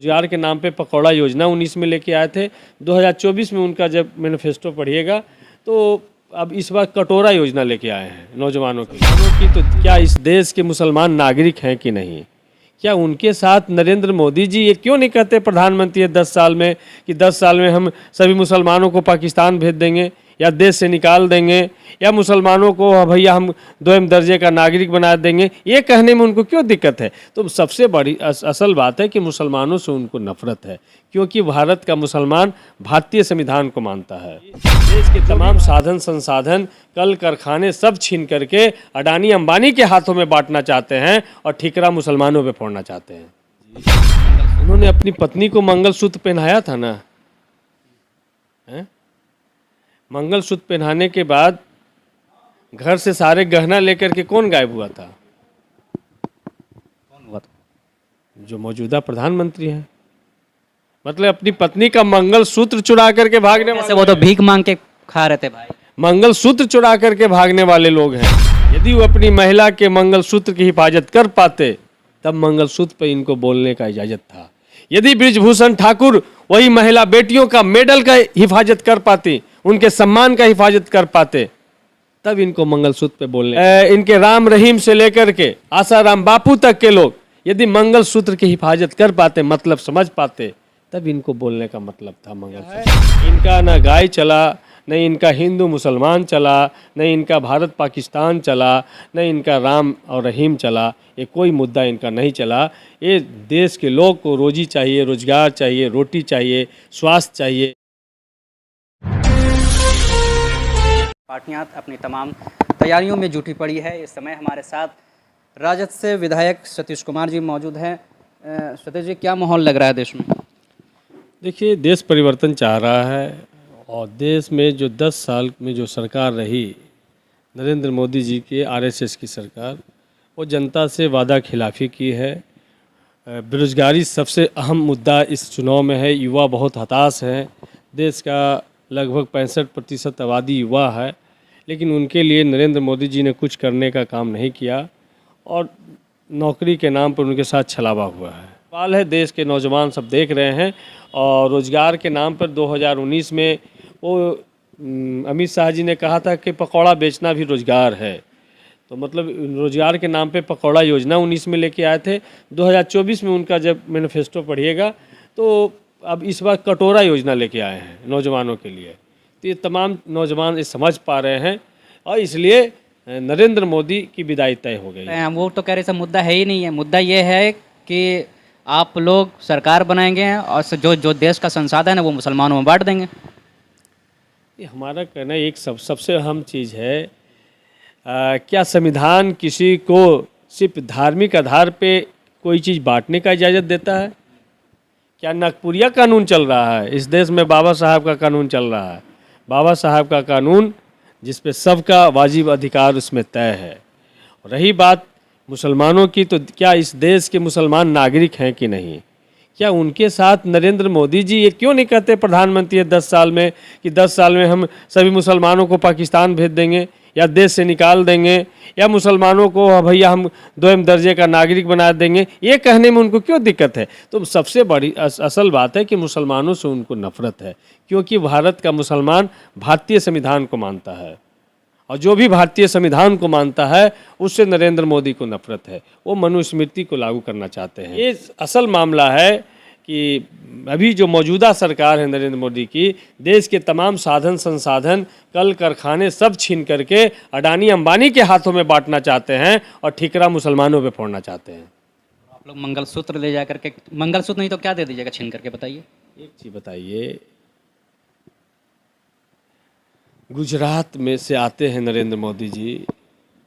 रोजगार के नाम पे पकौड़ा योजना 19 में लेके आए थे। 2024 में उनका जब मैनिफेस्टो पढ़िएगा तो अब इस बार कटोरा योजना लेके आए हैं नौजवानों की। तो क्या इस देश के मुसलमान नागरिक हैं कि नहीं? क्या उनके साथ नरेंद्र मोदी जी ये क्यों नहीं कहते प्रधानमंत्री है 10 साल में कि 10 साल में हम सभी मुसलमानों को पाकिस्तान भेज देंगे या देश से निकाल देंगे या मुसलमानों को भैया हम 2 दर्जे का नागरिक बना देंगे? ये कहने में उनको क्यों दिक्कत है? तो सबसे बड़ी असल बात है कि मुसलमानों से उनको नफरत है, क्योंकि भारत का मुसलमान भारतीय संविधान को मानता है। देश के तमाम साधन संसाधन कल कारखाने सब छीन करके अडानी अंबानी के हाथों में बांटना चाहते हैं और ठिकरा मुसलमानों पे फोड़ना चाहते हैं। उन्होंने अपनी पत्नी को मंगलसूत्र पहनाया था ना, मंगलसूत्र पहनाने के बाद घर से सारे गहना लेकर के कौन गायब हुआ था? कौन हुआ था? जो मौजूदा प्रधानमंत्री हैं। मतलब अपनी पत्नी का मंगलसूत्र चुरा करके भागने वाले, वो तो भीख मांग के खा रहे थे भाई। मंगलसूत्र चुरा करके भागने वाले लोग हैं। यदि वो अपनी महिला के मंगलसूत्र की हिफाजत कर पाते तब मंगलसूत्र पर इनको बोलने का इजाजत था। यदि बृजभूषण ठाकुर वही महिला बेटियों का मेडल का हिफाजत कर पाती, उनके सम्मान का हिफाजत कर पाते, तब इनको मंगलसूत्र पे बोलने। इनके राम रहीम से लेकर के आसाराम बापू तक के लोग यदि मंगलसूत्र की हिफाजत कर पाते, मतलब समझ पाते, तब इनको बोलने का मतलब था मंगलसूत्र। इनका ना गाय चला, न इनका हिंदू मुसलमान चला, न इनका भारत पाकिस्तान चला, न इनका राम और रहीम चला। ये कोई मुद्दा इनका नहीं चला। ये देश के लोग को रोजी चाहिए, रोजगार चाहिए, रोटी चाहिए, स्वास्थ्य चाहिए। पार्टियां अपनी तमाम तैयारियों में जुटी पड़ी है। इस समय हमारे साथ राजद से विधायक सतीश कुमार जी मौजूद हैं। सतीश जी, क्या माहौल लग रहा है देश में? देखिए, देश परिवर्तन चाह रहा है और देश में जो 10 साल में जो सरकार रही नरेंद्र मोदी जी की, आरएसएस की सरकार, वो जनता से वादा खिलाफ़ी की है। बेरोजगारी सबसे अहम मुद्दा इस चुनाव में है। युवा बहुत हताश हैं। देश का लगभग 65% आबादी युवा है, लेकिन उनके लिए नरेंद्र मोदी जी ने कुछ करने का काम नहीं किया और नौकरी के नाम पर उनके साथ छलावा हुआ है। सवाल है, देश के नौजवान सब देख रहे हैं और रोज़गार के नाम पर 2019 में वो अमित शाह जी ने कहा था कि पकौड़ा बेचना भी रोज़गार है। तो मतलब रोज़गार के नाम पे पकौड़ा योजना 19 में लेके आए थे। 2024 में उनका जब मैनिफेस्टो पढ़िएगा तो अब इस बार कटोरा योजना लेके आए हैं नौजवानों के लिए। तो ये तमाम नौजवान ये समझ पा रहे हैं और इसलिए नरेंद्र मोदी की विदाई तय हो गई। वो तो कह रहे सब मुद्दा है ही नहीं है। मुद्दा ये है कि आप लोग सरकार बनाएंगे और जो देश का संसाधन है वो मुसलमानों में बांट देंगे। ये हमारा कहना एक सबसे अहम चीज़ है। क्या संविधान किसी को सिर्फ धार्मिक आधार पे कोई चीज़ बांटने का इजाज़त देता है? क्या नागपुरिया कानून चल रहा है? इस देश में बाबा साहब का कानून चल रहा है। बाबा साहब का कानून जिस पे सबका वाजिब अधिकार उसमें तय है। रही बात मुसलमानों की, तो क्या इस देश के मुसलमान नागरिक हैं कि नहीं? क्या उनके साथ नरेंद्र मोदी जी ये क्यों नहीं कहते प्रधानमंत्री है 10 साल में कि 10 साल में हम सभी मुसलमानों को पाकिस्तान भेज देंगे या देश से निकाल देंगे या मुसलमानों को भैया हम 2 दर्जे का नागरिक बना देंगे? ये कहने में उनको क्यों दिक्कत है? तो सबसे बड़ी असल बात है कि मुसलमानों से उनको नफरत है, क्योंकि भारत का मुसलमान भारतीय संविधान को मानता है और जो भी भारतीय संविधान को मानता है उससे नरेंद्र मोदी को नफरत है। वो मनुस्मृति को लागू करना चाहते हैं। ये असल मामला है कि अभी जो मौजूदा सरकार है नरेंद्र मोदी की, देश के तमाम साधन संसाधन कल कारखाने सब छीन करके अडानी अंबानी के हाथों में बांटना चाहते हैं और ठिकरा मुसलमानों पे फोड़ना चाहते हैं। आप लोग मंगलसूत्र ले जा करके, मंगलसूत्र नहीं तो क्या दे दीजिएगा छीन करके? बताइए। एक चीज़ बताइए, गुजरात में से आते हैं नरेंद्र मोदी जी,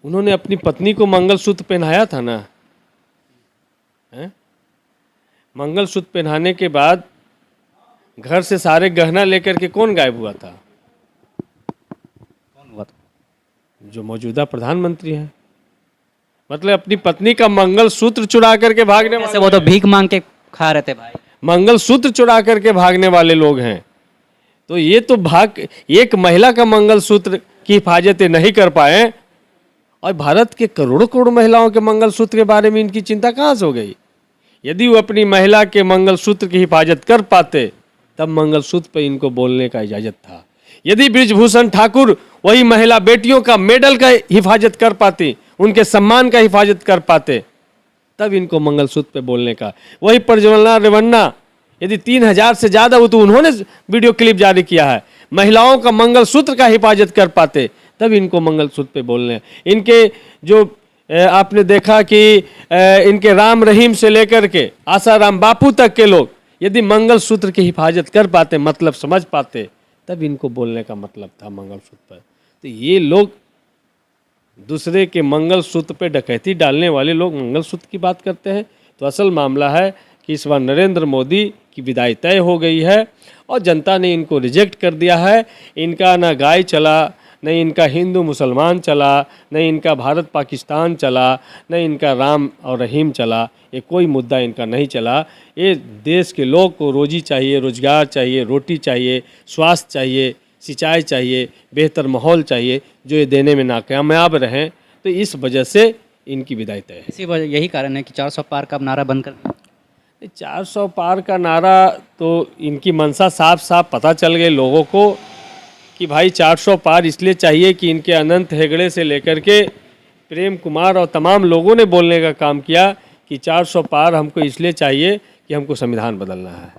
उन्होंने अपनी पत्नी को मंगलसूत्र पहनाया था ना, मंगलसूत्र पहनाने के बाद घर से सारे गहना लेकर के कौन गायब हुआ था? कौन हुआ था? जो मौजूदा प्रधानमंत्री हैं। मतलब अपनी पत्नी का मंगलसूत्र चुरा करके भागने वाले, वो तो भीख मांग के खा रहे थे भाई। मंगलसूत्र चुरा करके भागने वाले लोग हैं। तो ये तो एक महिला का मंगलसूत्र की हिफाजत नहीं कर पाए और भारत के करोड़ों करोड़ महिलाओं के मंगलसूत्र के बारे में इनकी चिंता कहाँ से हो गई? यदि वो अपनी महिला के मंगलसूत्र की हिफाजत कर पाते तब मंगलसूत्र पर इनको बोलने का इजाज़त था। यदि बृजभूषण ठाकुर वही महिला बेटियों का मेडल का हिफाजत कर पाती, उनके सम्मान का हिफाजत कर पाते, तब इनको मंगलसूत्र पे बोलने का। वही प्रज्वलना रेवन्ना, यदि 3000 से ज़्यादा, वो तो उन्होंने वीडियो क्लिप जारी किया है, महिलाओं का मंगलसूत्र का हिफाजत कर पाते तब इनको मंगलसूत्र पे बोलने। इनके जो आपने देखा कि इनके राम रहीम से लेकर के आसाराम बापू तक के लोग यदि मंगलसूत्र की हिफाजत कर पाते, मतलब समझ पाते, तब इनको बोलने का मतलब था मंगलसूत्र पर। तो ये लोग दूसरे के मंगलसूत्र पे डकैती डालने वाले लोग मंगलसूत्र की बात करते हैं। तो असल मामला है कि इस बार नरेंद्र मोदी की विदाई तय हो गई है और जनता ने इनको रिजेक्ट कर दिया है। इनका ना गाय चला, न इनका हिंदू मुसलमान चला, न इनका भारत पाकिस्तान चला, न इनका राम और रहीम चला, ये कोई मुद्दा इनका नहीं चला। ये देश के लोग को रोजी चाहिए, रोजगार चाहिए, रोटी चाहिए, स्वास्थ्य चाहिए, सिंचाई चाहिए, बेहतर माहौल चाहिए, जो ये देने में नाकामयाब रहें। तो इस वजह से इनकी विदाई तय है। इसी वजह यही कारण है कि 400 पार का अब नारा बंद कर दिया। 400 पार का नारा तो इनकी मंशा साफ साफ पता चल गई लोगों को कि भाई 400 पार इसलिए चाहिए कि इनके अनंत हेगड़े से लेकर के प्रेम कुमार और तमाम लोगों ने बोलने का काम किया कि 400 पार हमको इसलिए चाहिए कि हमको संविधान बदलना है।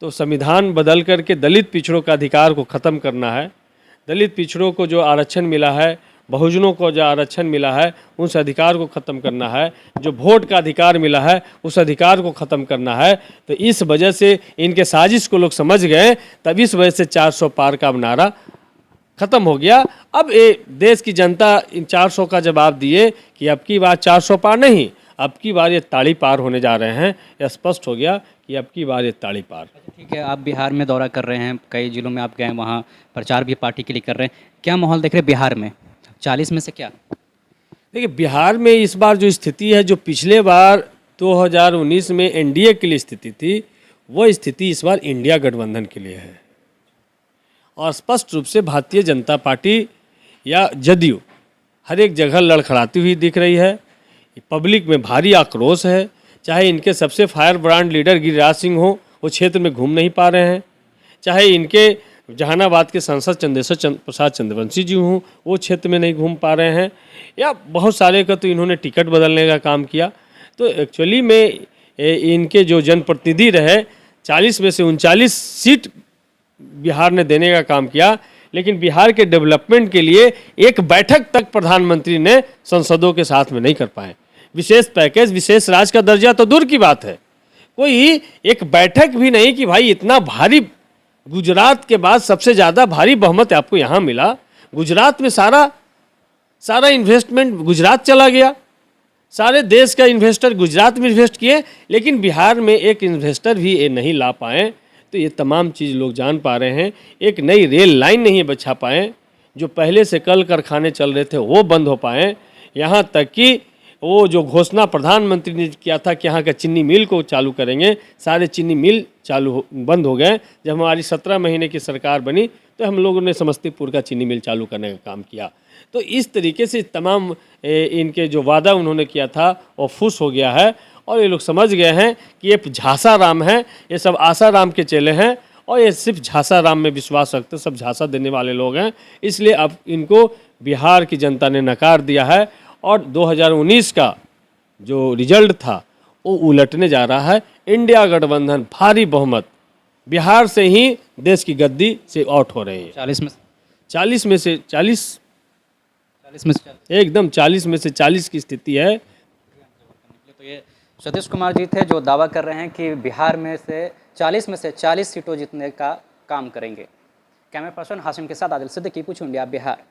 तो संविधान बदल करके दलित पिछड़ों का अधिकार को ख़त्म करना है। दलित पिछड़ों को जो आरक्षण मिला है, बहुजनों को जो आरक्षण मिला है, उस अधिकार को ख़त्म करना है। जो वोट का अधिकार मिला है, उस अधिकार को ख़त्म करना है। तो इस वजह से इनके साजिश को लोग समझ गए, तब इस वजह से 400 पार का नारा ख़त्म हो गया। अब ये देश की जनता इन 400 का जवाब दिए कि अब की बार 400 पार नहीं, अब की बार ये ताड़ी पार होने जा रहे हैं। यह स्पष्ट हो गया कि अब की बार ये ताड़ी पार। ठीक है, आप बिहार में दौरा कर रहे हैं, कई जिलों में आप गए, वहाँ प्रचार भी पार्टी के लिए कर रहे हैं, क्या माहौल देख रहे हैं बिहार में? 40 में से क्या? देखिए, बिहार में इस बार जो स्थिति है, जो पिछले बार 2019 में एनडीए के लिए स्थिति थी, वो स्थिति इस बार इंडिया गठबंधन के लिए है। और स्पष्ट रूप से भारतीय जनता पार्टी या जदयू हर एक जगह लड़खड़ाती हुई दिख रही है। पब्लिक में भारी आक्रोश है। चाहे इनके सबसे fire brand leader Giriraj Singh हो, वो क्षेत्र में घूम नहीं पा रहे हैं। चाहे इनके जहानाबाद के सांसद चंदेश्वर प्रसाद चंद्रवंशी जी हों, वो क्षेत्र में नहीं घूम पा रहे हैं। या बहुत सारे का तो इन्होंने टिकट बदलने का काम किया। तो एक्चुअली में इनके जो जनप्रतिनिधि रहे, 40 में से 39 सीट बिहार ने देने का काम किया, लेकिन बिहार के डेवलपमेंट के लिए एक बैठक तक प्रधानमंत्री ने संसदों के साथ में नहीं कर पाए। विशेष पैकेज, विशेष राज्य का दर्जा तो दूर की बात है, कोई एक बैठक भी नहीं कि भाई इतना भारी, गुजरात के बाद सबसे ज़्यादा भारी बहुमत आपको यहाँ मिला। गुजरात में सारा इन्वेस्टमेंट गुजरात चला गया, सारे देश का इन्वेस्टर गुजरात में इन्वेस्ट किए, लेकिन बिहार में एक इन्वेस्टर भी ये नहीं ला पाए। तो ये तमाम चीज़ लोग जान पा रहे हैं। एक नई रेल लाइन नहीं बचा पाए, जो पहले से कल कारखाने चल रहे थे वो बंद हो पाए। यहाँ तक कि वो जो घोषणा प्रधानमंत्री ने किया था कि यहाँ का चीनी मिल को चालू करेंगे, सारे चीनी मिल बंद हो गए। जब हमारी 17 महीने की सरकार बनी तो हम लोगों ने समस्तीपुर का चीनी मिल चालू करने का काम किया। तो इस तरीके से तमाम इनके जो वादा उन्होंने किया था वो फुस हो गया है। और ये लोग समझ गए हैं कि ये झांसा राम है, ये सब आशा राम के चेले हैं और ये सिर्फ झांसा राम में विश्वास रखते, सब झांसा देने वाले लोग हैं। इसलिए अब इनको बिहार की जनता ने नकार दिया है और 2019 का जो रिजल्ट था वो उलटने जा रहा है। इंडिया गठबंधन भारी बहुमत बिहार से ही देश की गद्दी से आउट हो रही है। 40 में से 40 में से 40 एकदम 40 में से 40 की स्थिति है। तो ये सतीश कुमार जी थे जो दावा कर रहे हैं कि बिहार में से 40 में से 40 सीटों जीतने का काम करेंगे। कैमरा पर्सन हाशिम के साथ आदिल सिद्दीकी, पूछ इंडिया, बिहार।